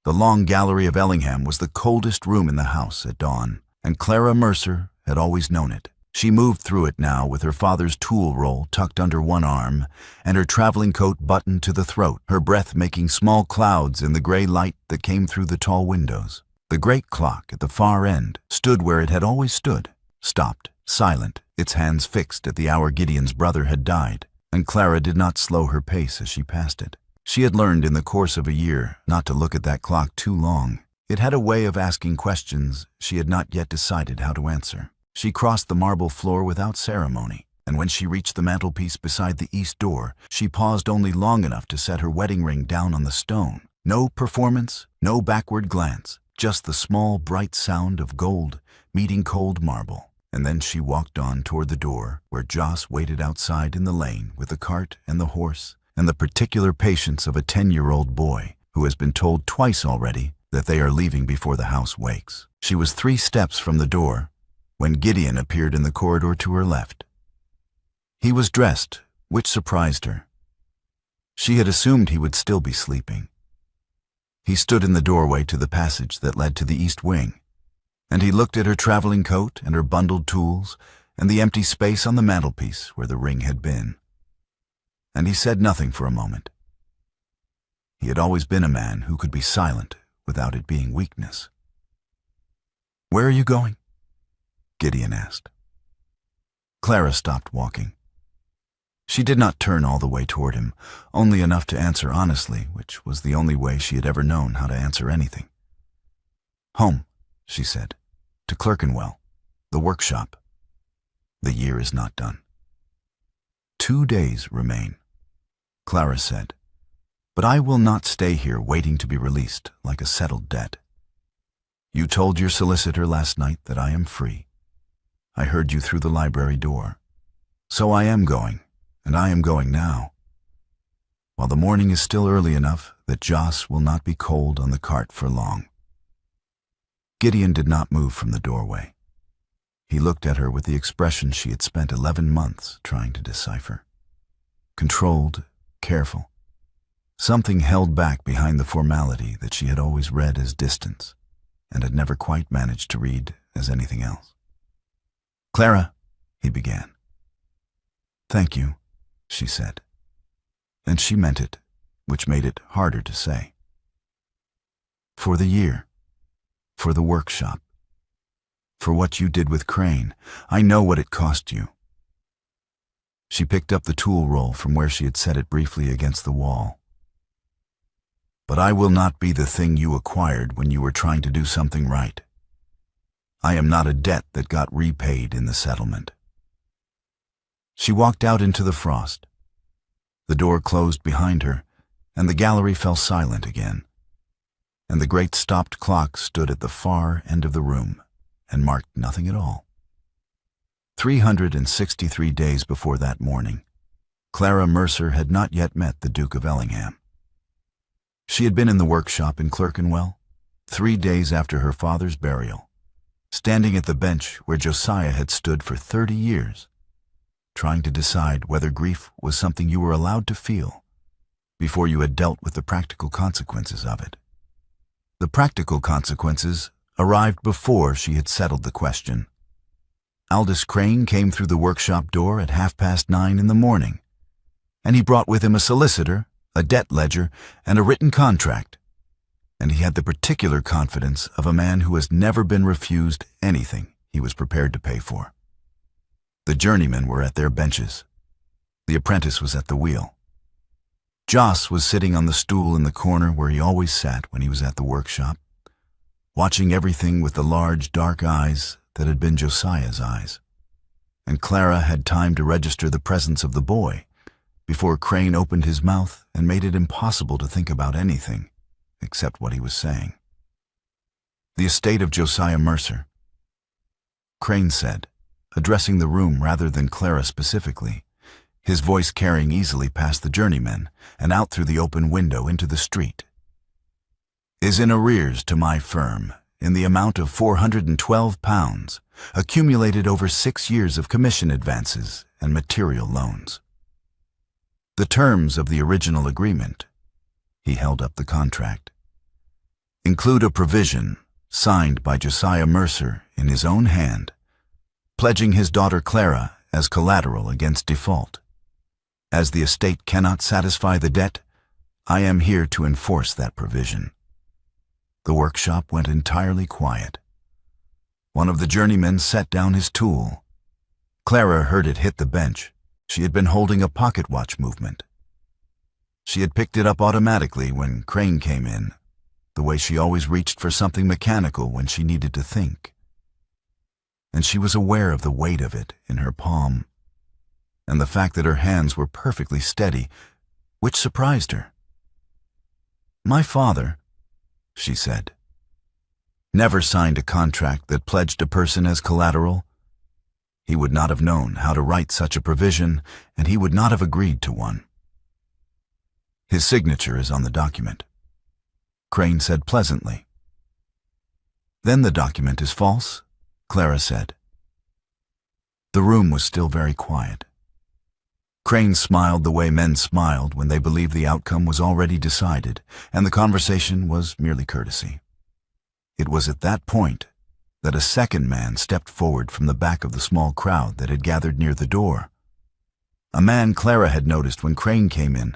The long gallery of Ellingham was the coldest room in the house at dawn, and Clara Mercer had always known it. She moved through it now with her father's tool roll tucked under one arm and her traveling coat buttoned to the throat, her breath making small clouds in the gray light that came through the tall windows. The great clock at the far end stood where it had always stood, stopped, silent, its hands fixed at the hour Gideon's brother had died, and Clara did not slow her pace as she passed it. She had learned in the course of a year not to look at that clock too long. It had a way of asking questions she had not yet decided how to answer. She crossed the marble floor without ceremony, and when she reached the mantelpiece beside the east door, she paused only long enough to set her wedding ring down on the stone. No performance, no backward glance, just the small, bright sound of gold meeting cold marble. And then she walked on toward the door, where Joss waited outside in the lane with the cart and the horse, and the particular patience of a 10-year-old boy who has been told twice already that they are leaving before the house wakes. She was 3 steps from the door when Gideon appeared in the corridor to her left. He was dressed, which surprised her. She had assumed he would still be sleeping. He stood in the doorway to the passage that led to the east wing, and he looked at her traveling coat and her bundled tools and the empty space on the mantelpiece where the ring had been. And he said nothing for a moment. He had always been a man who could be silent without it being weakness. "Where are you going?" Gideon asked. Clara stopped walking. She did not turn all the way toward him, only enough to answer honestly, which was the only way she had ever known how to answer anything. "Home," she said, "to Clerkenwell, the workshop. The year is not done." 2 days remain, Clara said, "but I will not stay here waiting to be released like a settled debt. You told your solicitor last night that I am free. I heard you through the library door. So I am going, and I am going now, while the morning is still early enough that Joss will not be cold on the cart for long." Gideon did not move from the doorway. He looked at her with the expression she had spent 11 months trying to decipher. Controlled, careful. Something held back behind the formality that she had always read as distance and had never quite managed to read as anything else. "Clara," he began. "Thank you," she said. And she meant it, which made it harder to say. "For the year, for the workshop, for what you did with Crane. I know what it cost you." She picked up the tool roll from where she had set it briefly against the wall. "But I will not be the thing you acquired when you were trying to do something right. I am not a debt that got repaid in the settlement." She walked out into the frost. The door closed behind her, and the gallery fell silent again, and the great stopped clock stood at the far end of the room and marked nothing at all. 363 days before that morning, Clara Mercer had not yet met the Duke of Ellingham. She had been in the workshop in Clerkenwell 3 days after her father's burial, standing at the bench where Josiah had stood for 30 years, trying to decide whether grief was something you were allowed to feel before you had dealt with the practical consequences of it. The practical consequences arrived before she had settled the question. Aldous Crane came through the workshop door at 9:30 in the morning, and he brought with him a solicitor, a debt ledger, and a written contract, and he had the particular confidence of a man who has never been refused anything he was prepared to pay for. The journeymen were at their benches. The apprentice was at the wheel. Joss was sitting on the stool in the corner where he always sat when he was at the workshop, watching everything with the large, dark eyes that had been Josiah's eyes. And Clara had time to register the presence of the boy before Crane opened his mouth and made it impossible to think about anything except what he was saying. "The estate of Josiah Mercer," Crane said, addressing the room rather than Clara specifically, his voice carrying easily past the journeymen and out through the open window into the street, "is in arrears to my firm in the amount of £412, accumulated over 6 years of commission advances and material loans. The terms of the original agreement," he held up the contract, include a provision signed by Josiah Mercer in his own hand, pledging his daughter Clara as collateral against default. As the estate cannot satisfy the debt, I am here to enforce that provision." The workshop went entirely quiet. One of the journeymen set down his tool. Clara heard it hit the bench. She had been holding a pocket watch movement. She had picked it up automatically when Crane came in, the way she always reached for something mechanical when she needed to think. And she was aware of the weight of it in her palm, and the fact that her hands were perfectly steady, which surprised her. "My father," she said, "never signed a contract that pledged a person as collateral. He would not have known how to write such a provision, and he would not have agreed to one. His signature is on the document," Crane said pleasantly. "Then the document is false?" Clara said. The room was still very quiet. Crane smiled the way men smiled when they believed the outcome was already decided, and the conversation was merely courtesy. It was at that point that a second man stepped forward from the back of the small crowd that had gathered near the door. A man Clara had noticed when Crane came in,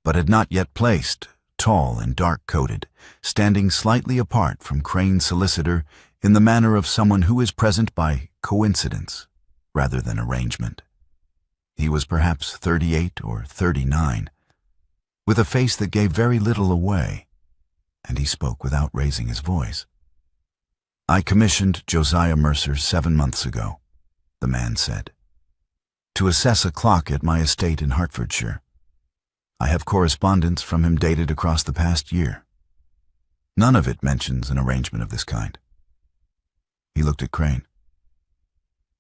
but had not yet placed, tall and dark-coated, standing slightly apart from Crane's solicitor in the manner of someone who is present by coincidence rather than arrangement. He was perhaps 38 or 39, with a face that gave very little away, and he spoke without raising his voice. "I commissioned Josiah Mercer 7 months ago," the man said, "to assess a clock at my estate in Hertfordshire. I have correspondence from him dated across the past year. None of it mentions an arrangement of this kind." He looked at Crane.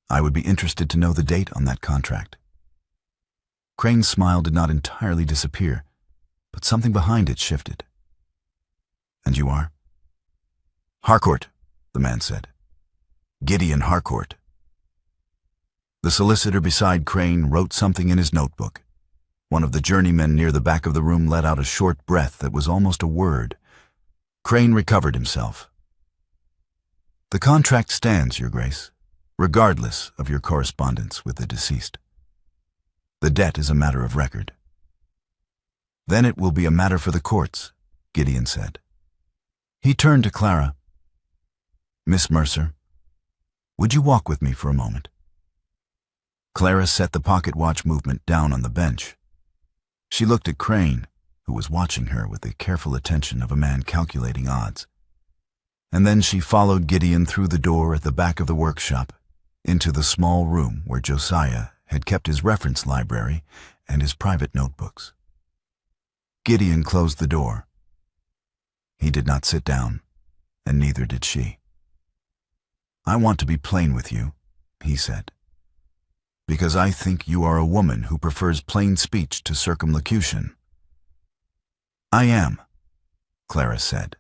"I would be interested to know the date on that contract." Crane's smile did not entirely disappear, but something behind it shifted. "And you are?" "Harcourt," the man said. "Gideon Harcourt." The solicitor beside Crane wrote something in his notebook. One of the journeymen near the back of the room let out a short breath that was almost a word. Crane recovered himself. "The contract stands, Your Grace, regardless of your correspondence with the deceased. The debt is a matter of record." "Then it will be a matter for the courts," Gideon said. He turned to Clara. "Miss Mercer, would you walk with me for a moment?" Clara set the pocket watch movement down on the bench. She looked at Crane, who was watching her with the careful attention of a man calculating odds. And then she followed Gideon through the door at the back of the workshop into the small room where Josiah had kept his reference library and his private notebooks. Gideon closed the door. He did not sit down, and neither did she. "I want to be plain with you," he said, "because I think you are a woman who prefers plain speech to circumlocution." "I am," Clara said.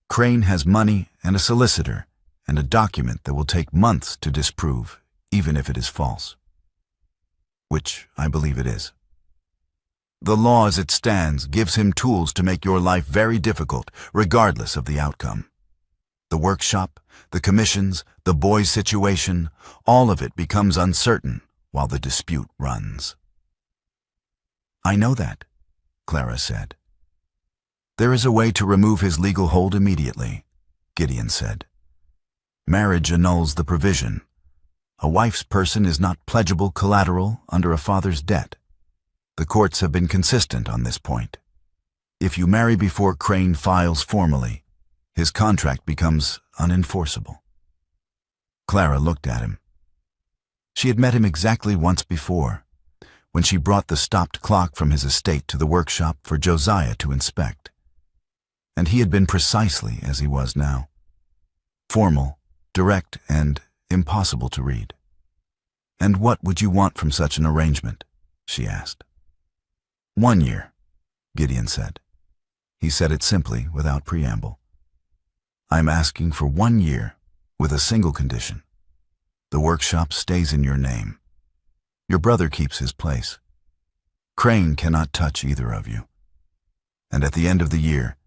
"Crane has money and a solicitor and a document that will take months to disprove, even if it is false. Which I believe it is. The law as it stands gives him tools to make your life very difficult, regardless of the outcome. The workshop, the commissions, the boy's situation, all of it becomes uncertain while the dispute runs." "I know that," Clara said. "There is a way to remove his legal hold immediately," Gideon said. "Marriage annuls the provision. A wife's person is not pledgeable collateral under a father's debt. The courts have been consistent on this point. If you marry before Crane files formally, his contract becomes unenforceable." Clara looked at him. She had met him exactly once before, when she brought the stopped clock from his estate to the workshop for Josiah to inspect. And he had been precisely as he was now. Formal, direct, and impossible to read. "And what would you want from such an arrangement?" she asked. 1 year, Gideon said. He said it simply, without preamble. "I'm asking for 1 year, with a single condition. The workshop stays in your name. Your brother keeps his place. Crane cannot touch either of you. And at the end of the year,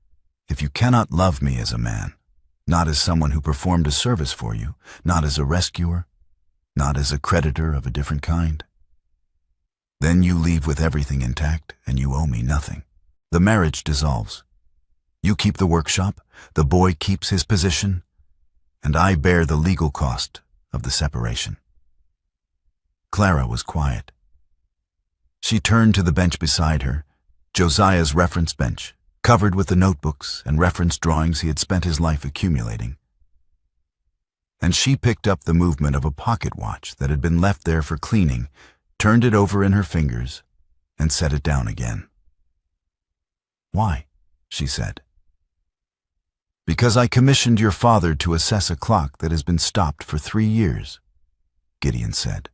If you cannot love me as a man, not as someone who performed a service for you, not as a rescuer, not as a creditor of a different kind, then you leave with everything intact and you owe me nothing. The marriage dissolves. You keep the workshop, the boy keeps his position, and I bear the legal cost of the separation. Clara was quiet. She turned to the bench beside her, Josiah's reference bench, covered with the notebooks and reference drawings he had spent his life accumulating. And she picked up the movement of a pocket watch that had been left there for cleaning, turned it over in her fingers, and set it down again. "Why?" she said. "Because I commissioned your father to assess a clock that has been stopped for 3 years, Gideon said.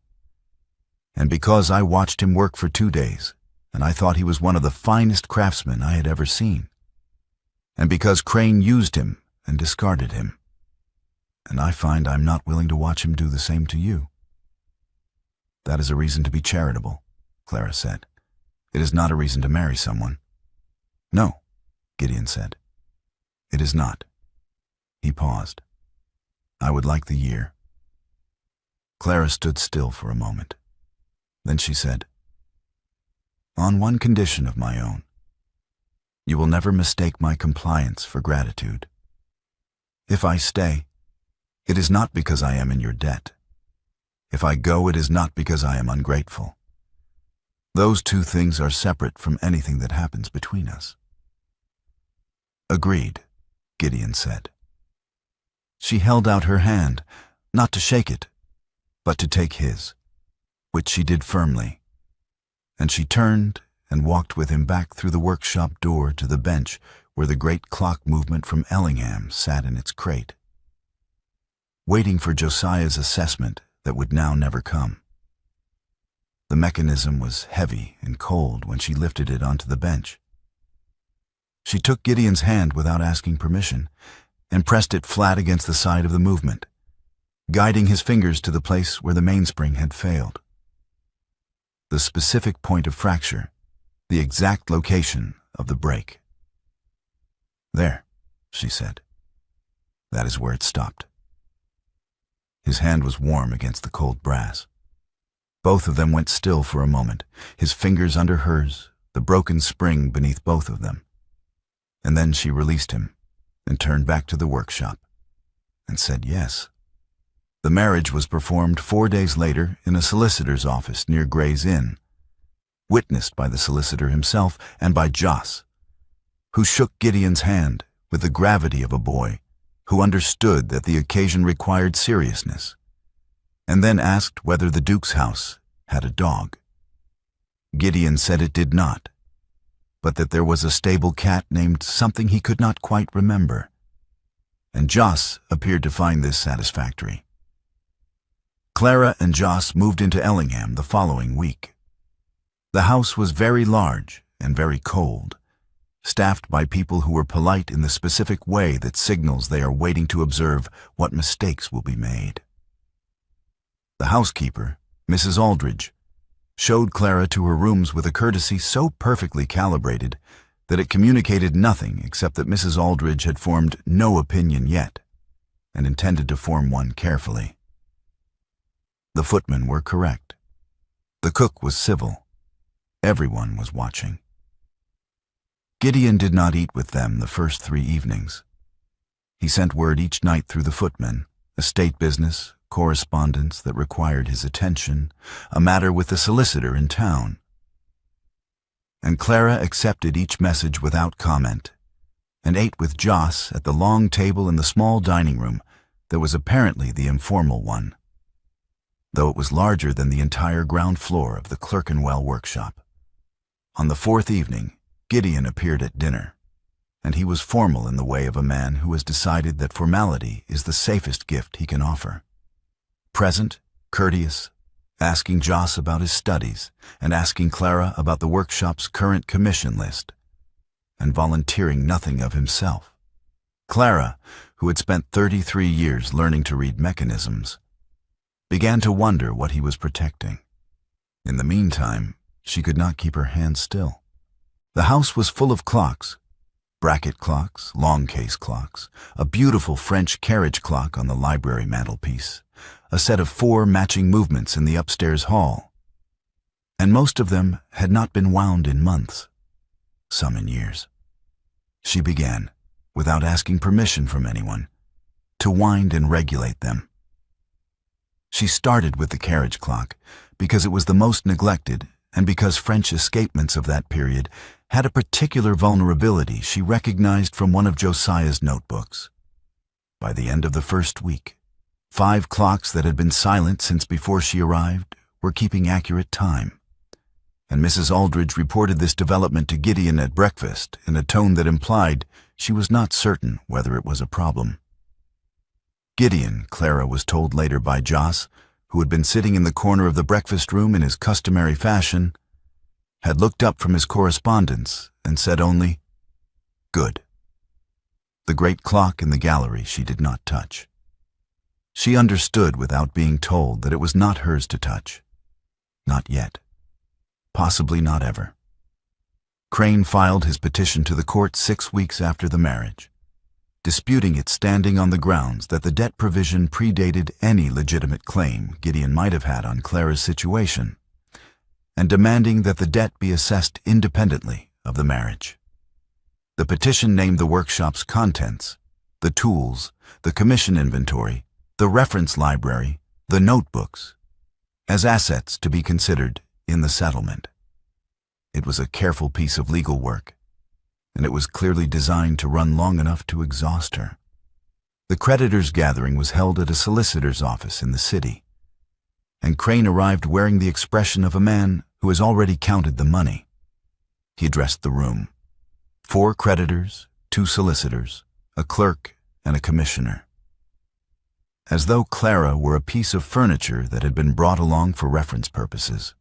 "And because I watched him work for 2 days, and I thought he was one of the finest craftsmen I had ever seen. And because Crane used him and discarded him. And I find I'm not willing to watch him do the same to you." "That is a reason to be charitable," Clara said. "It is not a reason to marry someone." "No," Gideon said. "It is not." He paused. "I would like the year." Clara stood still for a moment. Then she said, "On one condition of my own. You will never mistake my compliance for gratitude. If I stay, it is not because I am in your debt. If I go, it is not because I am ungrateful. Those two things are separate from anything that happens between us." "Agreed," Gideon said. She held out her hand, not to shake it, but to take his, which she did firmly, and she turned and walked with him back through the workshop door to the bench where the great clock movement from Ellingham sat in its crate, waiting for Josiah's assessment that would now never come. The mechanism was heavy and cold when she lifted it onto the bench. She took Gideon's hand without asking permission and pressed it flat against the side of the movement, guiding his fingers to the place where the mainspring had failed. The specific point of fracture, the exact location of the break. "There," she said. "That is where it stopped." His hand was warm against the cold brass. Both of them went still for a moment, his fingers under hers, the broken spring beneath both of them. And then she released him and turned back to the workshop and said yes. The marriage was performed 4 days later in a solicitor's office near Gray's Inn, witnessed by the solicitor himself and by Joss, who shook Gideon's hand with the gravity of a boy who understood that the occasion required seriousness, and then asked whether the Duke's house had a dog. Gideon said it did not, but that there was a stable cat named something he could not quite remember, and Joss appeared to find this satisfactory. Clara and Joss moved into Ellingham the following week. The house was very large and very cold, staffed by people who were polite in the specific way that signals they are waiting to observe what mistakes will be made. The housekeeper, Mrs. Aldridge, showed Clara to her rooms with a courtesy so perfectly calibrated that it communicated nothing except that Mrs. Aldridge had formed no opinion yet and intended to form one carefully. The footmen were correct. The cook was civil. Everyone was watching. Gideon did not eat with them the first 3 evenings. He sent word each night through the footmen, estate business, correspondence that required his attention, a matter with the solicitor in town. And Clara accepted each message without comment and ate with Joss at the long table in the small dining room that was apparently the informal one, though it was larger than the entire ground floor of the Clerkenwell workshop. On the 4th evening, Gideon appeared at dinner, and he was formal in the way of a man who has decided that formality is the safest gift he can offer. Present, courteous, asking Joss about his studies and asking Clara about the workshop's current commission list, and volunteering nothing of himself. Clara, who had spent 33 years learning to read mechanisms, began to wonder what he was protecting. In the meantime, she could not keep her hands still. The house was full of clocks, Bracket clocks, long case clocks, a beautiful French carriage clock on the library mantelpiece, a set of 4 matching movements in the upstairs hall. And most of them had not been wound in months, some in years. She began, without asking permission from anyone, to wind and regulate them. She started with the carriage clock because it was the most neglected and because French escapements of that period had a particular vulnerability she recognized from one of Josiah's notebooks. By the end of the first week, 5 clocks that had been silent since before she arrived were keeping accurate time, and Mrs. Aldridge reported this development to Gideon at breakfast in a tone that implied she was not certain whether it was a problem. Gideon, Clara was told later by Joss, who had been sitting in the corner of the breakfast room in his customary fashion, had looked up from his correspondence and said only, "Good." The great clock in the gallery she did not touch. She understood without being told that it was not hers to touch. Not yet. Possibly not ever. Crane filed his petition to the court 6 weeks after the marriage, disputing its standing on the grounds that the debt provision predated any legitimate claim Gideon might have had on Clara's situation, and demanding that the debt be assessed independently of the marriage. The petition named the workshop's contents, the tools, the commission inventory, the reference library, the notebooks, as assets to be considered in the settlement. It was a careful piece of legal work, and it was clearly designed to run long enough to exhaust her. The creditors' gathering was held at a solicitor's office in the city, and Crane arrived wearing the expression of a man who has already counted the money. He addressed the room. 4 creditors, 2 solicitors, a clerk, and a commissioner. As though Clara were a piece of furniture that had been brought along for reference purposes.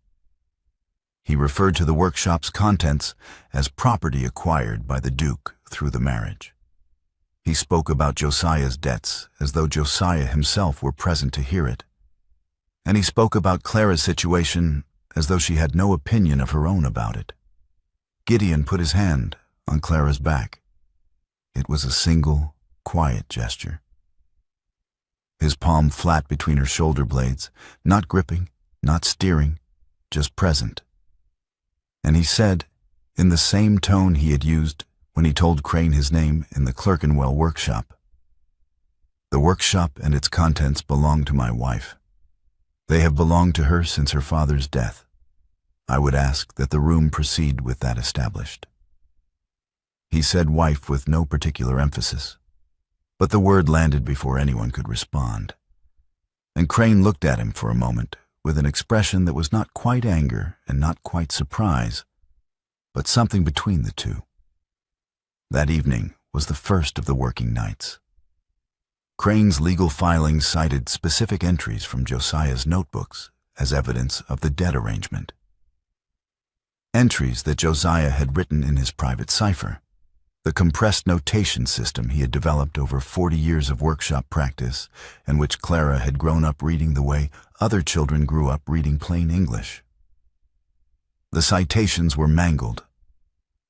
He referred to the workshop's contents as property acquired by the Duke through the marriage. He spoke about Josiah's debts as though Josiah himself were present to hear it. And he spoke about Clara's situation as though she had no opinion of her own about it. Gideon put his hand on Clara's back. It was a single, quiet gesture. His palm flat between her shoulder blades, not gripping, not steering, just present. And he said, in the same tone he had used when he told Crane his name in the Clerkenwell workshop, "The workshop and its contents belong to my wife. They have belonged to her since her father's death. I would ask that the room proceed with that established." He said wife with no particular emphasis, but the word landed before anyone could respond. And Crane looked at him for a moment with an expression that was not quite anger and not quite surprise, but something between the two. That evening was the first of the working nights. Crane's legal filings cited specific entries from Josiah's notebooks as evidence of the debt arrangement. Entries that Josiah had written in his private cipher, the compressed notation system he had developed over 40 years of workshop practice, and which Clara had grown up reading the way other children grew up reading plain English. The citations were mangled.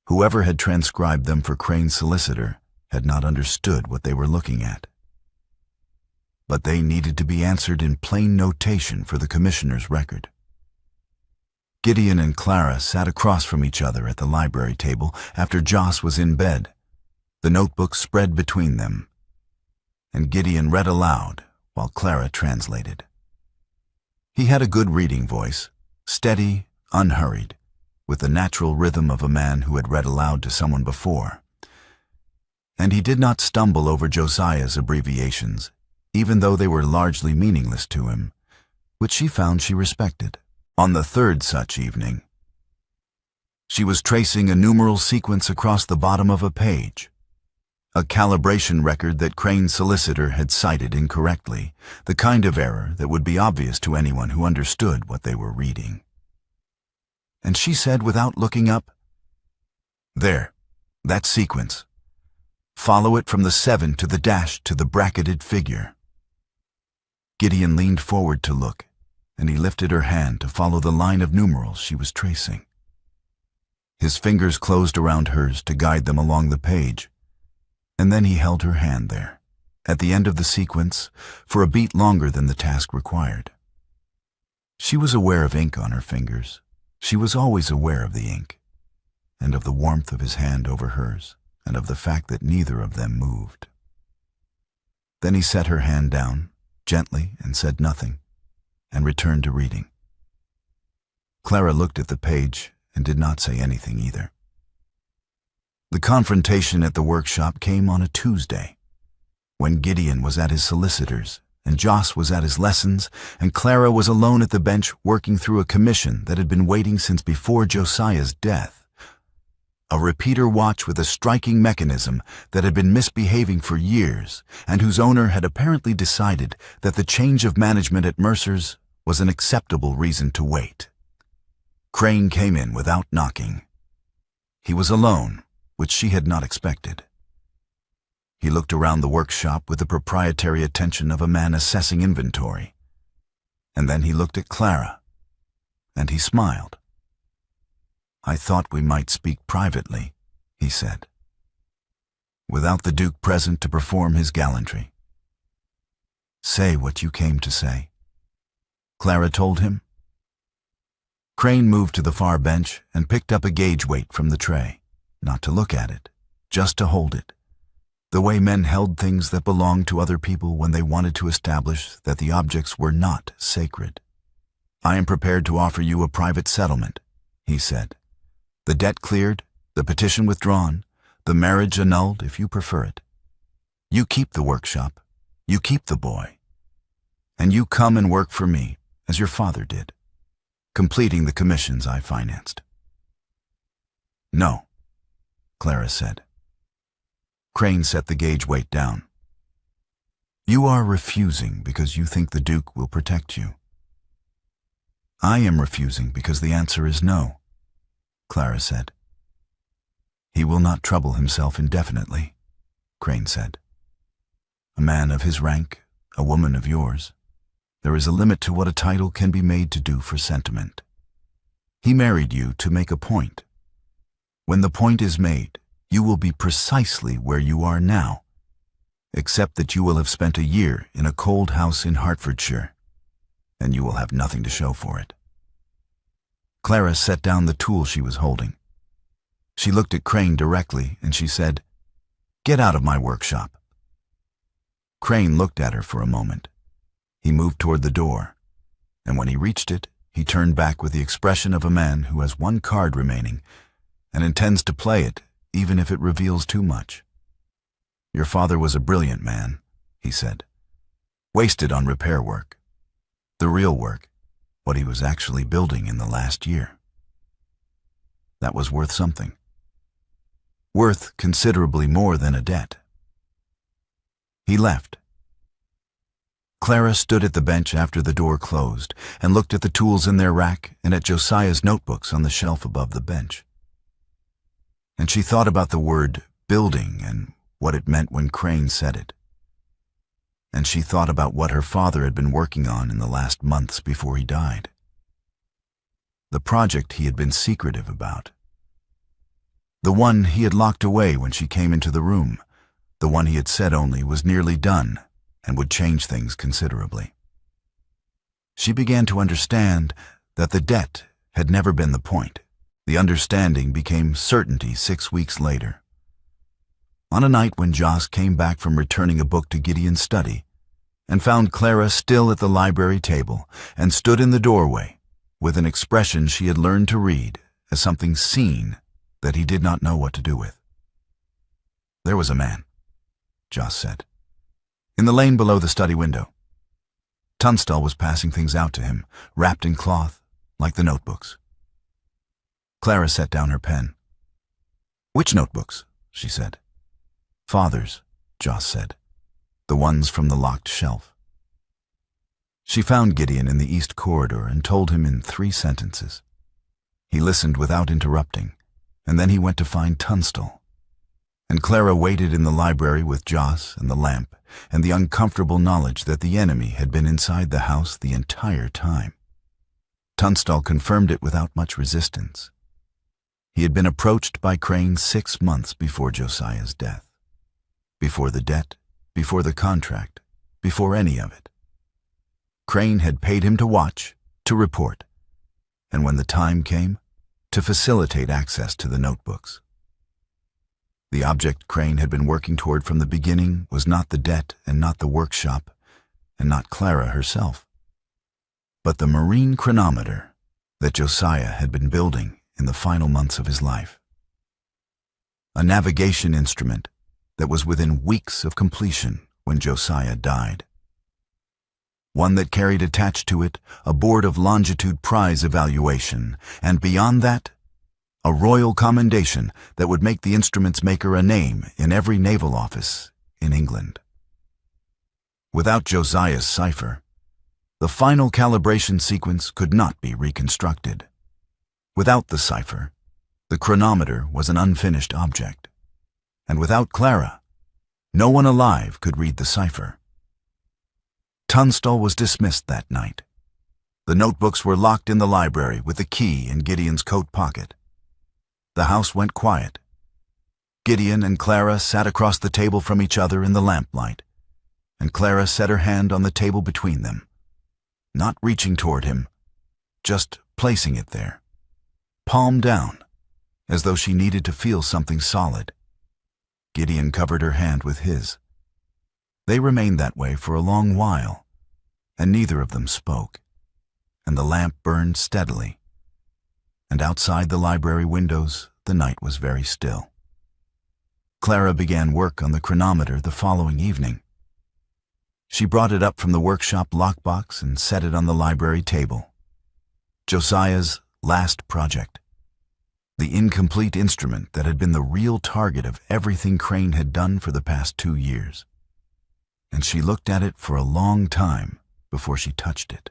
Whoever had transcribed them for Crane's solicitor had not understood what they were looking at. But they needed to be answered in plain notation for the commissioner's record. Gideon and Clara sat across from each other at the library table after Joss was in bed, the notebook spread between them, and Gideon read aloud while Clara translated. He had a good reading voice, steady, unhurried, with the natural rhythm of a man who had read aloud to someone before. And he did not stumble over Josiah's abbreviations, even though they were largely meaningless to him, which she found she respected. On the third such evening, she was tracing a numeral sequence across the bottom of a page, a calibration record that Crane's solicitor had cited incorrectly, the kind of error that would be obvious to anyone who understood what they were reading. And she said without looking up, "There, that sequence. Follow it from the 7 to the dash to the bracketed figure." Gideon leaned forward to look, and he lifted her hand to follow the line of numerals she was tracing. His fingers closed around hers to guide them along the page, and then he held her hand there, at the end of the sequence, for a beat longer than the task required. She was aware of ink on her fingers. She was always aware of the ink, and of the warmth of his hand over hers, and of the fact that neither of them moved. Then he set her hand down, gently, and said nothing, and returned to reading. Clara looked at the page and did not say anything either. The confrontation at the workshop came on a Tuesday, when Gideon was at his solicitor's, and Joss was at his lessons, and Clara was alone at the bench working through a commission that had been waiting since before Josiah's death. A repeater watch with a striking mechanism that had been misbehaving for years, and whose owner had apparently decided that the change of management at Mercer's was an acceptable reason to wait. Crane came in without knocking. He was alone, which she had not expected. He looked around the workshop with the proprietary attention of a man assessing inventory. And then he looked at Clara, and he smiled. "I thought we might speak privately," he said, without the Duke present to perform his gallantry. "Say what you came to say," Clara told him. Crane moved to the far bench and picked up a gauge weight from the tray, not to look at it, just to hold it, the way men held things that belonged to other people when they wanted to establish that the objects were not sacred. "I am prepared to offer you a private settlement," he said. "The debt cleared, the petition withdrawn, the marriage annulled if you prefer it. You keep the workshop, you keep the boy, and you come and work for me as your father did, completing the commissions I financed." "No," Clara said. Crane set the gauge weight down. "You are refusing because you think the Duke will protect you." "I am refusing because the answer is no," Clara said. "He will not trouble himself indefinitely," Crane said. "A man of his rank, a woman of yours. There is a limit to what a title can be made to do for sentiment. He married you to make a point. When the point is made, you will be precisely where you are now, except that you will have spent a year in a cold house in Hertfordshire, and you will have nothing to show for it." Clara set down the tool she was holding. She looked at Crane directly, and she said, "Get out of my workshop." Crane looked at her for a moment. He moved toward the door, and when he reached it, he turned back with the expression of a man who has one card remaining and intends to play it even if it reveals too much. "Your father was a brilliant man," he said. "Wasted on repair work. The real work, what he was actually building in the last year. That was worth something. Worth considerably more than a debt." He left. Clara stood at the bench after the door closed and looked at the tools in their rack and at Josiah's notebooks on the shelf above the bench. And she thought about the word building and what it meant when Crane said it. And she thought about what her father had been working on in the last months before he died. The project he had been secretive about. The one he had locked away when she came into the room. The one he had said only was nearly done and would change things considerably. She began to understand that the debt had never been the point. The understanding became certainty 6 weeks later. On a night when Joss came back from returning a book to Gideon's study and found Clara still at the library table and stood in the doorway with an expression she had learned to read as something seen that he did not know what to do with. "There was a man," Joss said, "in the lane below the study window. Tunstall was passing things out to him, wrapped in cloth, like the notebooks." Clara set down her pen. "Which notebooks?" she said. "Father's," Joss said. "The ones from the locked shelf." She found Gideon in the east corridor and told him in 3 sentences. He listened without interrupting, and then he went to find Tunstall. And Clara waited in the library with Joss and the lamp and the uncomfortable knowledge that the enemy had been inside the house the entire time. Tunstall confirmed it without much resistance. He had been approached by Crane 6 months before Josiah's death. Before the debt, before the contract, before any of it. Crane had paid him to watch, to report, and when the time came, to facilitate access to the notebooks. The object Crane had been working toward from the beginning was not the debt and not the workshop and not Clara herself, but the marine chronometer that Josiah had been building in the final months of his life. A navigation instrument that was within weeks of completion when Josiah died. One that carried attached to it a board of longitude prize evaluation, and beyond that, a royal commendation that would make the instrument's maker a name in every naval office in England. Without Josiah's cipher, the final calibration sequence could not be reconstructed. Without the cipher, the chronometer was an unfinished object. And without Clara, no one alive could read the cipher. Tunstall was dismissed that night. The notebooks were locked in the library with the key in Gideon's coat pocket. The house went quiet. Gideon and Clara sat across the table from each other in the lamplight, and Clara set her hand on the table between them, not reaching toward him, just placing it there, palm down, as though she needed to feel something solid. Gideon covered her hand with his. They remained that way for a long while, and neither of them spoke, and the lamp burned steadily, and outside the library windows the night was very still. Clara began work on the chronometer the following evening. She brought it up from the workshop lockbox and set it on the library table. Josiah's last project. The incomplete instrument that had been the real target of everything Crane had done for the past 2 years. And she looked at it for a long time before she touched it.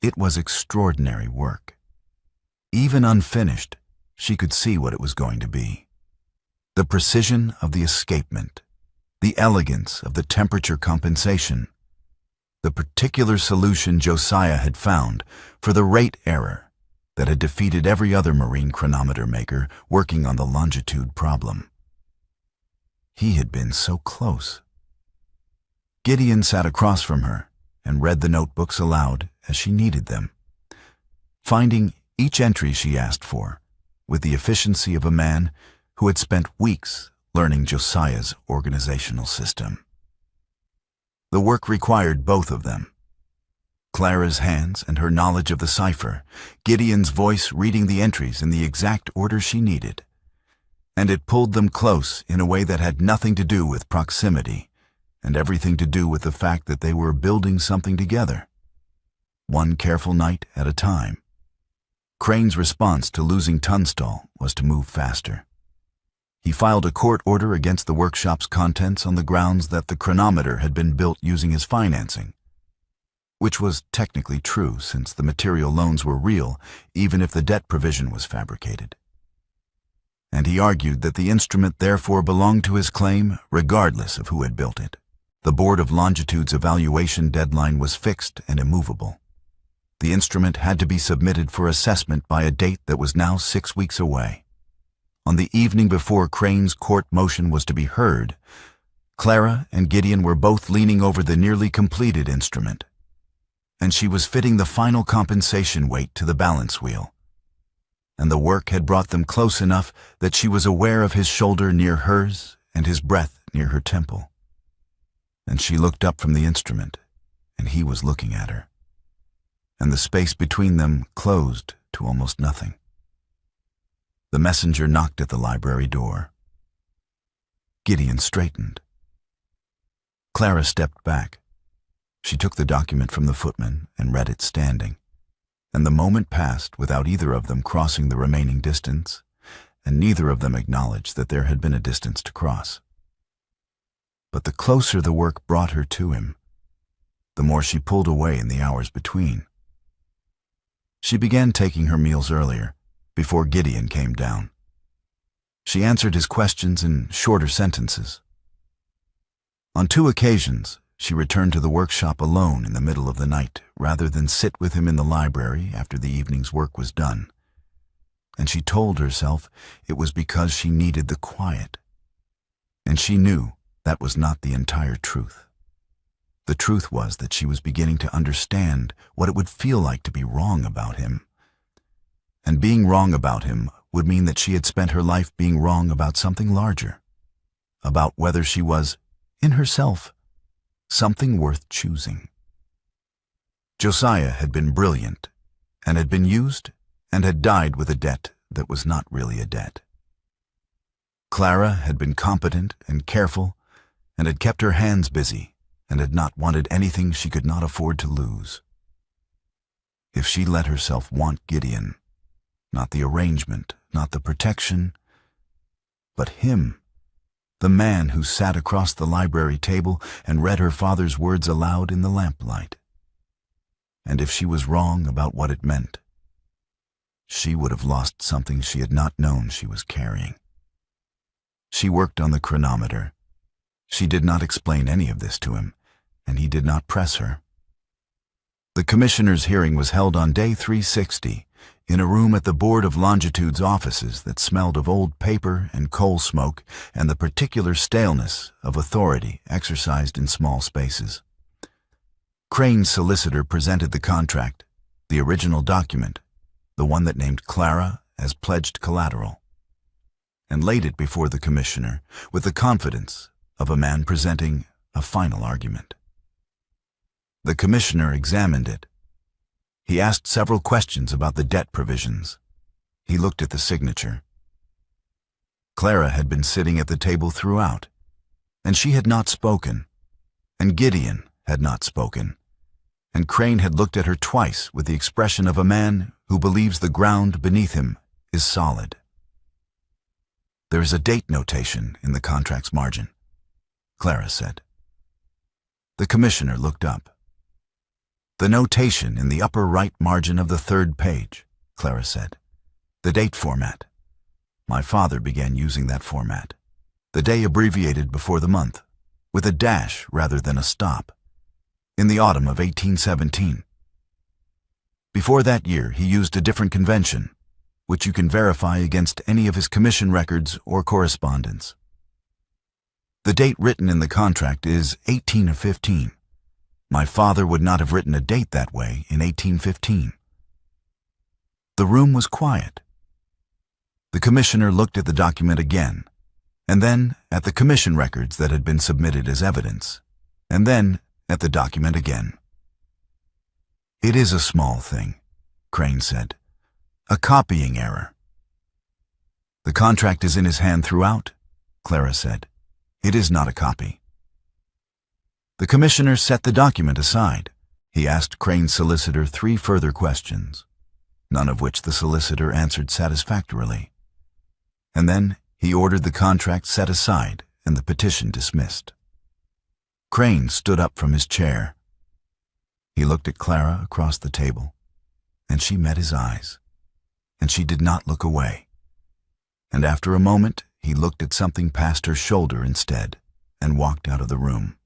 It was extraordinary work. Even unfinished, she could see what it was going to be. The precision of the escapement, the elegance of the temperature compensation, the particular solution Josiah had found for the rate error that had defeated every other marine chronometer maker working on the longitude problem. He had been so close. Gideon sat across from her and read the notebooks aloud as she needed them, finding each entry she asked for with the efficiency of a man who had spent weeks learning Josiah's organizational system. The work required both of them. Clara's hands and her knowledge of the cipher, Gideon's voice reading the entries in the exact order she needed. And it pulled them close in a way that had nothing to do with proximity and everything to do with the fact that they were building something together, one careful night at a time. Crane's response to losing Tunstall was to move faster. He filed a court order against the workshop's contents on the grounds that the chronometer had been built using his financing, which was technically true since the material loans were real, even if the debt provision was fabricated. And he argued that the instrument therefore belonged to his claim regardless of who had built it. The Board of Longitude's evaluation deadline was fixed and immovable. The instrument had to be submitted for assessment by a date that was now 6 weeks away. On the evening before Crane's court motion was to be heard, Clara and Gideon were both leaning over the nearly completed instrument, and she was fitting the final compensation weight to the balance wheel. And the work had brought them close enough that she was aware of his shoulder near hers and his breath near her temple. And she looked up from the instrument, and he was looking at her. And the space between them closed to almost nothing. The messenger knocked at the library door. Gideon straightened. Clara stepped back. She took the document from the footman and read it standing, and the moment passed without either of them crossing the remaining distance, and neither of them acknowledged that there had been a distance to cross. But the closer the work brought her to him, the more she pulled away in the hours between. She began taking her meals earlier, before Gideon came down. She answered his questions in shorter sentences. On 2 occasions, she returned to the workshop alone in the middle of the night rather than sit with him in the library after the evening's work was done. and she told herself it was because she needed the quiet. And she knew that was not the entire truth. The truth was that she was beginning to understand what it would feel like to be wrong about him. And being wrong about him would mean that she had spent her life being wrong about something larger, about whether she was, in herself, something worth choosing. Josiah had been brilliant, and had been used, and had died with a debt that was not really a debt. Clara had been competent and careful, and had kept her hands busy, and had not wanted anything she could not afford to lose. If she let herself want Gideon, not the arrangement, not the protection, but him, the man who sat across the library table and read her father's words aloud in the lamplight. And if she was wrong about what it meant, she would have lost something she had not known she was carrying. She worked on the chronometer. She did not explain any of this to him, and he did not press her. The commissioner's hearing was held on day 360, in a room at the Board of Longitude's offices that smelled of old paper and coal smoke and the particular staleness of authority exercised in small spaces. Crane's solicitor presented the contract, the original document, the one that named Clara as pledged collateral, and laid it before the commissioner with the confidence of a man presenting a final argument. The commissioner examined it. He asked several questions about the debt provisions. He looked at the signature. Clara had been sitting at the table throughout, and she had not spoken, and Gideon had not spoken, and Crane had looked at her twice with the expression of a man who believes the ground beneath him is solid. "There is a date notation in the contract's margin," Clara said. The commissioner looked up. "The notation in the upper right margin of the 3rd page," Clara said. "The date format. My father began using that format. The day abbreviated before the month, with a dash rather than a stop, in the autumn of 1817. Before that year, he used a different convention, which you can verify against any of his commission records or correspondence. The date written in the contract is 18 of 15. My father would not have written a date that way in 1815. The room was quiet. The commissioner looked at the document again, and then at the commission records that had been submitted as evidence, and then at the document again. "It is a small thing," Crane said. "A copying error." "The contract is in his hand throughout," Clara said. "It is not a copy." The commissioner set the document aside. He asked Crane's solicitor 3 further questions, none of which the solicitor answered satisfactorily. And then he ordered the contract set aside and the petition dismissed. Crane stood up from his chair. He looked at Clara across the table, and she met his eyes, and she did not look away. And after a moment, he looked at something past her shoulder instead, and walked out of the room.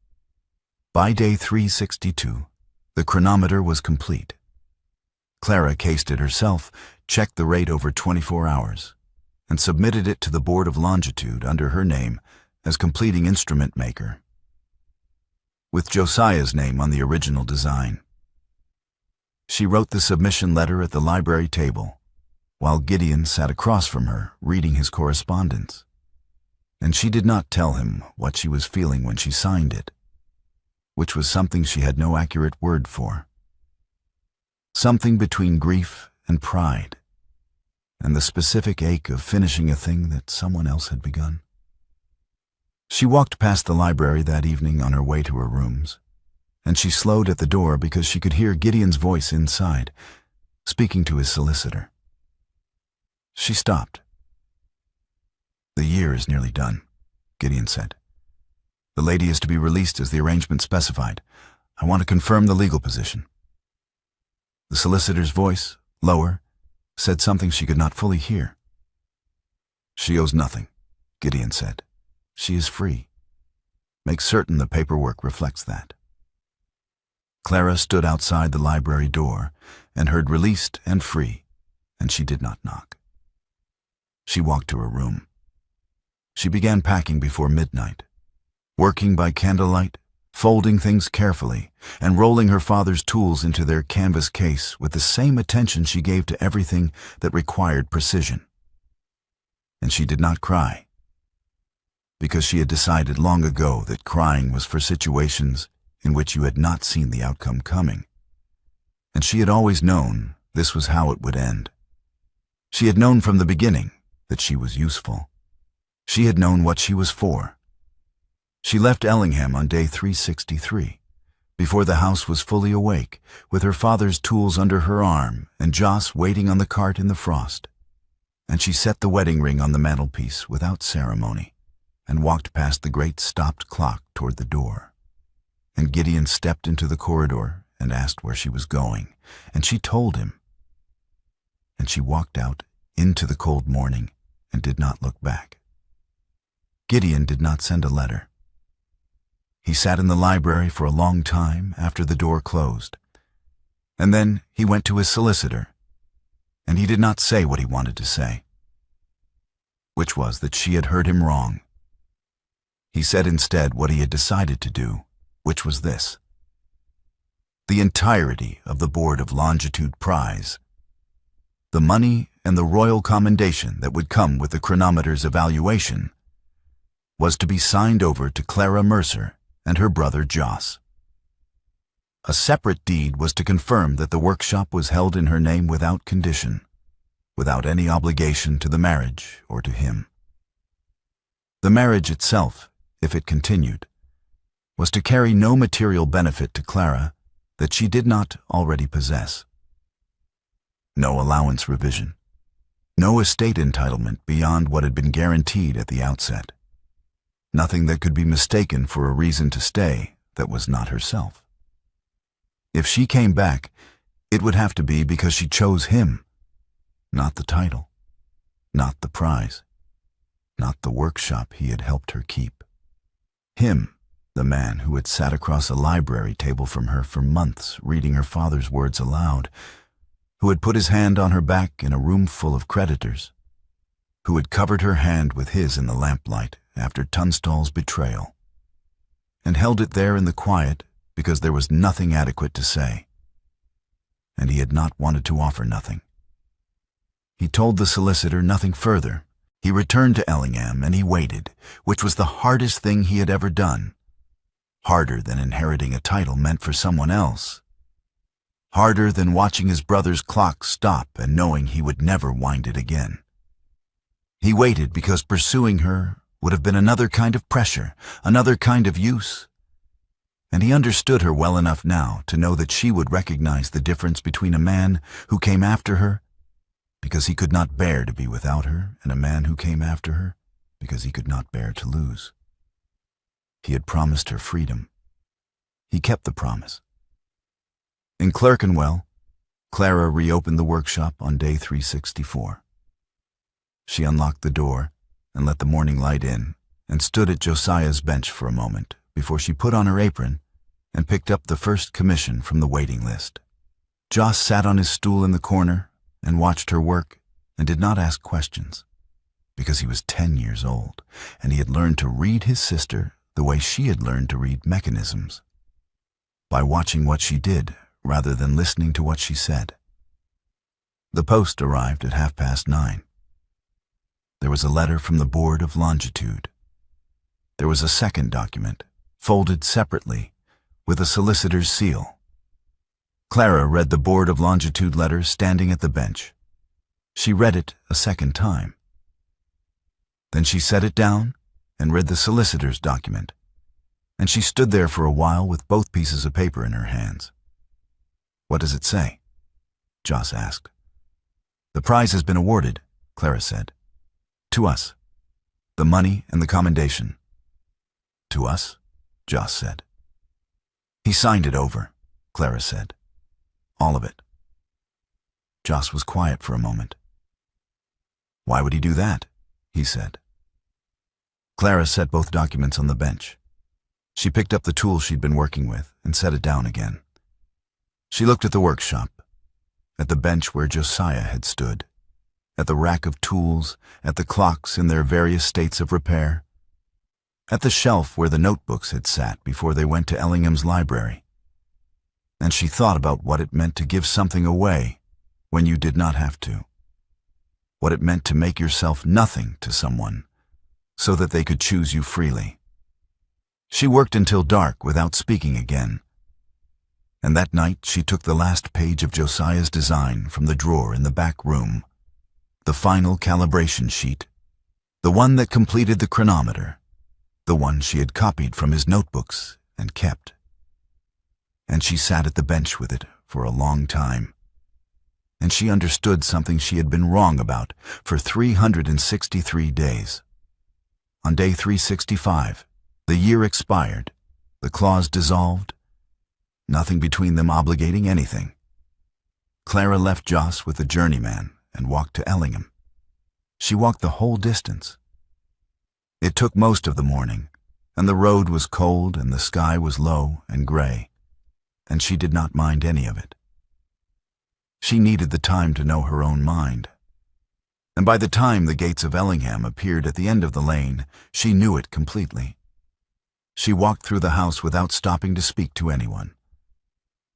By day 362, the chronometer was complete. Clara cased it herself, checked the rate over 24 hours, and submitted it to the Board of Longitude under her name as completing instrument maker, with Josiah's name on the original design. She wrote the submission letter at the library table, while Gideon sat across from her reading his correspondence, and she did not tell him what she was feeling when she signed it, which was something she had no accurate word for. Something between grief and pride, and the specific ache of finishing a thing that someone else had begun. She walked past the library that evening on her way to her rooms, and she slowed at the door because she could hear Gideon's voice inside, speaking to his solicitor. She stopped. "The year is nearly done," Gideon said. "The lady is to be released as the arrangement specified. I want to confirm the legal position." The solicitor's voice, lower, said something she could not fully hear. "She owes nothing," Gideon said. "She is free. Make certain the paperwork reflects that." Clara stood outside the library door and heard released and free, and she did not knock. She walked to her room. She began packing before midnight, working by candlelight, folding things carefully, and rolling her father's tools into their canvas case with the same attention she gave to everything that required precision. And she did not cry, because she had decided long ago that crying was for situations in which you had not seen the outcome coming. And she had always known this was how it would end. She had known from the beginning that she was useful. She had known what she was for. She left Ellingham on day 363, before the house was fully awake, with her father's tools under her arm and Joss waiting on the cart in the frost. And she set the wedding ring on the mantelpiece without ceremony, and walked past the great stopped clock toward the door. And Gideon stepped into the corridor and asked where she was going, and she told him. And she walked out into the cold morning and did not look back. Gideon did not send a letter. He sat in the library for a long time after the door closed, and then he went to his solicitor, and he did not say what he wanted to say, which was that she had heard him wrong. He said instead what he had decided to do, which was this: the entirety of the Board of Longitude prize, the money and the royal commendation that would come with the chronometer's evaluation, was to be signed over to Clara Mercer and her brother Joss. A separate deed was to confirm that the workshop was held in her name without condition, without any obligation to the marriage or to him. The marriage itself, if it continued, was to carry no material benefit to Clara that she did not already possess. No allowance revision, no estate entitlement beyond what had been guaranteed at the outset. Nothing that could be mistaken for a reason to stay that was not herself. If she came back, it would have to be because she chose him, not the title, not the prize, not the workshop he had helped her keep. Him, the man who had sat across a library table from her for months reading her father's words aloud, who had put his hand on her back in a room full of creditors, who had covered her hand with his in the lamplight after Tunstall's betrayal, and held it there in the quiet because there was nothing adequate to say, and he had not wanted to offer nothing. He told the solicitor nothing further. He returned to Ellingham and he waited, which was the hardest thing he had ever done, harder than inheriting a title meant for someone else, harder than watching his brother's clock stop and knowing he would never wind it again. He waited because pursuing her would have been another kind of pressure, another kind of use. And he understood her well enough now to know that she would recognize the difference between a man who came after her because he could not bear to be without her and a man who came after her because he could not bear to lose. He had promised her freedom. He kept the promise. In Clerkenwell, Clara reopened the workshop on day 364. She unlocked the door and let the morning light in, and stood at Josiah's bench for a moment before she put on her apron and picked up the first commission from the waiting list. Joss sat on his stool in the corner and watched her work and did not ask questions, because he was 10 years old and he had learned to read his sister the way she had learned to read mechanisms, by watching what she did rather than listening to what she said. The post arrived at 9:30. There was a letter from the Board of Longitude. There was a second document, folded separately, with a solicitor's seal. Clara read the Board of Longitude letter standing at the bench. She read it a second time. Then she set it down and read the solicitor's document, and she stood there for a while with both pieces of paper in her hands. "What does it say?" Joss asked. "The prize has been awarded," Clara said. "To us. The money and the commendation." "To us?" Joss said. "He signed it over," Clara said. "All of it." Joss was quiet for a moment. "Why would he do that?" he said. Clara set both documents on the bench. She picked up the tool she'd been working with and set it down again. She looked at the workshop, at the bench where Josiah had stood, at the rack of tools, at the clocks in their various states of repair, at the shelf where the notebooks had sat before they went to Ellingham's library. And she thought about what it meant to give something away when you did not have to. What it meant to make yourself nothing to someone so that they could choose you freely. She worked until dark without speaking again. And that night she took the last page of Josiah's design from the drawer in the back room, the final calibration sheet, the one that completed the chronometer, the one she had copied from his notebooks and kept. And she sat at the bench with it for a long time. And she understood something she had been wrong about for 363 days. On day 365, the year expired, the clause dissolved, nothing between them obligating anything. Clara left Joss with the journeyman and walked to Ellingham. She walked the whole distance. It took most of the morning, and the road was cold and the sky was low and gray, and she did not mind any of it. She needed the time to know her own mind. And by the time the gates of Ellingham appeared at the end of the lane, she knew it completely. She walked through the house without stopping to speak to anyone.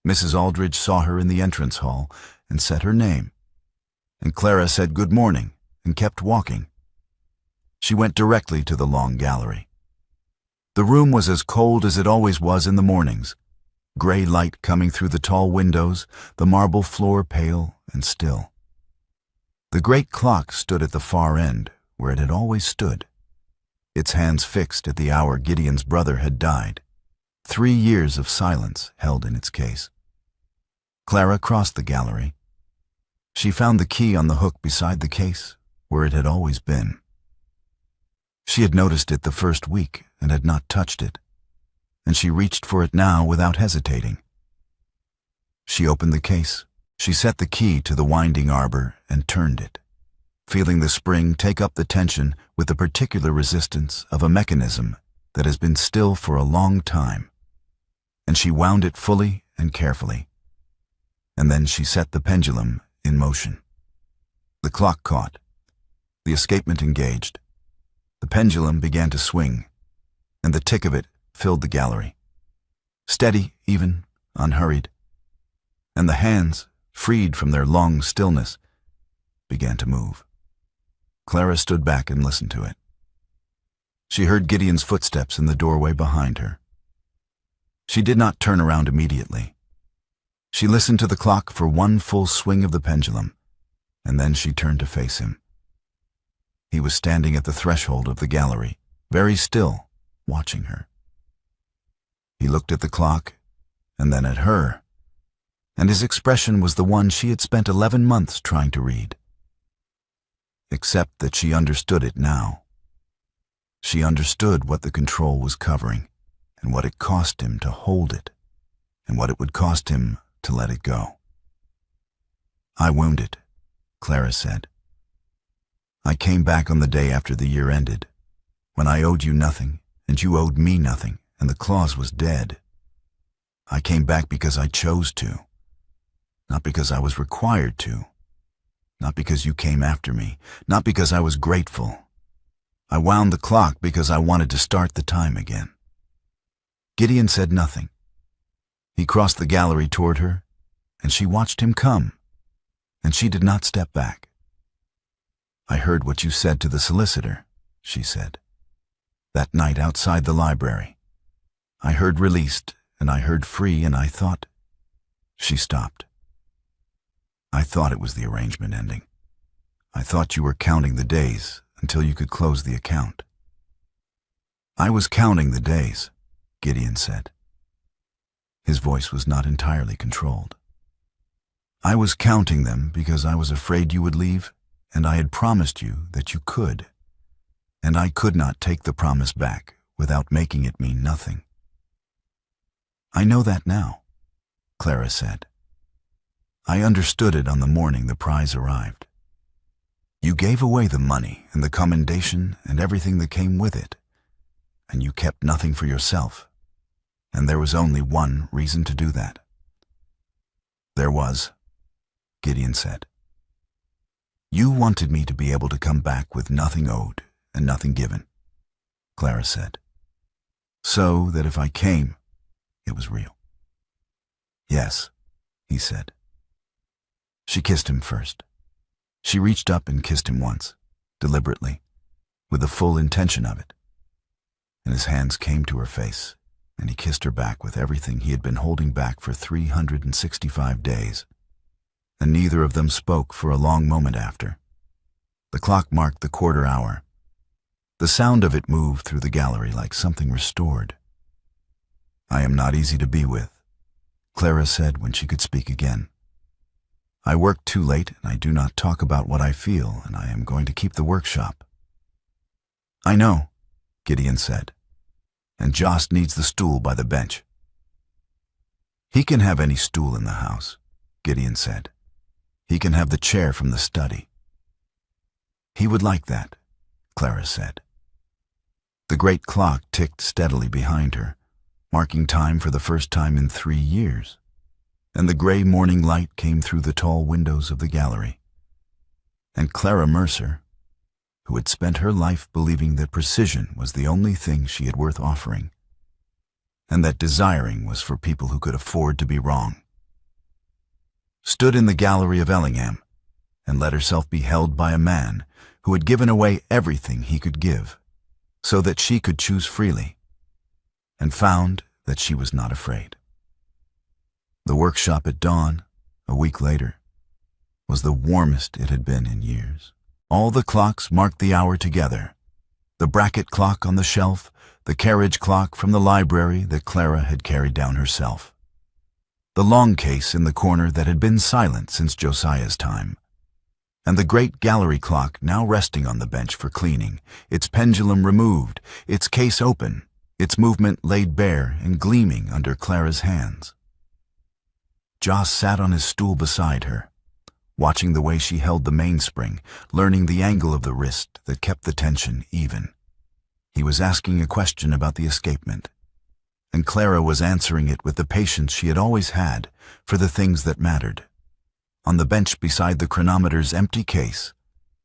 Mrs. Aldridge saw her in the entrance hall and said her name, and Clara said good morning and kept walking. She went directly to the long gallery. The room was as cold as it always was in the mornings, gray light coming through the tall windows, the marble floor pale and still. The great clock stood at the far end, where it had always stood, its hands fixed at the hour Gideon's brother had died, 3 years of silence held in its case. Clara crossed the gallery. She found the key on the hook beside the case, where it had always been. She had noticed it the first week and had not touched it, and she reached for it now without hesitating. She opened the case. She set the key to the winding arbor and turned it, feeling the spring take up the tension with the particular resistance of a mechanism that has been still for a long time, and she wound it fully and carefully. And then she set the pendulum in motion. The clock caught. The escapement engaged. The pendulum began to swing, and the tick of it filled the gallery. Steady, even, unhurried. And the hands, freed from their long stillness, began to move. Clara stood back and listened to it. She heard Gideon's footsteps in the doorway behind her. She did not turn around immediately. She listened to the clock for one full swing of the pendulum, and then she turned to face him. He was standing at the threshold of the gallery, very still, watching her. He looked at the clock, and then at her, and his expression was the one she had spent 11 months trying to read. Except that she understood it now. She understood what the control was covering, and what it cost him to hold it, and what it would cost him to let it go. "I wound it," Clara said. "I came back on the day after the year ended, when I owed you nothing, and you owed me nothing, and the clause was dead. I came back because I chose to, not because I was required to, not because you came after me, not because I was grateful. I wound the clock because I wanted to start the time again." Gideon said nothing. He crossed the gallery toward her, and she watched him come, and she did not step back. "I heard what you said to the solicitor," she said, "that night outside the library. I heard released, and I heard free, and I thought—" She stopped. "I thought it was the arrangement ending. I thought you were counting the days until you could close the account." "I was counting the days," Gideon said. His voice was not entirely controlled. "I was counting them because I was afraid you would leave, and I had promised you that you could, and I could not take the promise back without making it mean nothing." "I know that now," Clara said. "I understood it on the morning the prize arrived. You gave away the money and the commendation and everything that came with it, and you kept nothing for yourself, and there was only one reason to do that." "There was," Gideon said. "You wanted me to be able to come back with nothing owed and nothing given," Clara said. "So that if I came, it was real." "Yes," he said. She kissed him first. She reached up and kissed him once, deliberately, with the full intention of it. And his hands came to her face, and he kissed her back with everything he had been holding back for 365 days. And neither of them spoke for a long moment after. The clock marked the quarter hour. The sound of it moved through the gallery like something restored. "I am not easy to be with," Clara said when she could speak again. "I work too late, and I do not talk about what I feel, and I am going to keep the workshop." "I know," Gideon said, "and Jost needs the stool by the bench." "He can have any stool in the house," Gideon said. "He can have the chair from the study." "He would like that," Clara said. The great clock ticked steadily behind her, marking time for the first time in 3 years, and the gray morning light came through the tall windows of the gallery. And Clara Mercer, who had spent her life believing that precision was the only thing she had worth offering, and that desiring was for people who could afford to be wrong, stood in the gallery of Ellingham and let herself be held by a man who had given away everything he could give, so that she could choose freely, and found that she was not afraid. The workshop at dawn, a week later, was the warmest it had been in years. All the clocks marked the hour together. The bracket clock on the shelf, the carriage clock from the library that Clara had carried down herself, the long case in the corner that had been silent since Josiah's time, and the great gallery clock now resting on the bench for cleaning, its pendulum removed, its case open, its movement laid bare and gleaming under Clara's hands. Jost sat on his stool beside her, watching the way she held the mainspring, learning the angle of the wrist that kept the tension even. He was asking a question about the escapement, and Clara was answering it with the patience she had always had for the things that mattered. On the bench beside the chronometer's empty case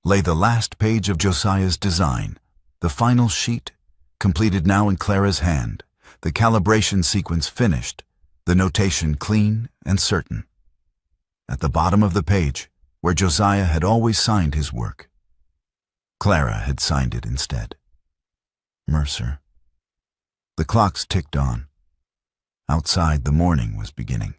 lay the last page of Josiah's design, the final sheet, completed now in Clara's hand, the calibration sequence finished, the notation clean and certain. At the bottom of the page, where Josiah had always signed his work, Clara had signed it instead. Mercer. The clocks ticked on. Outside, the morning was beginning.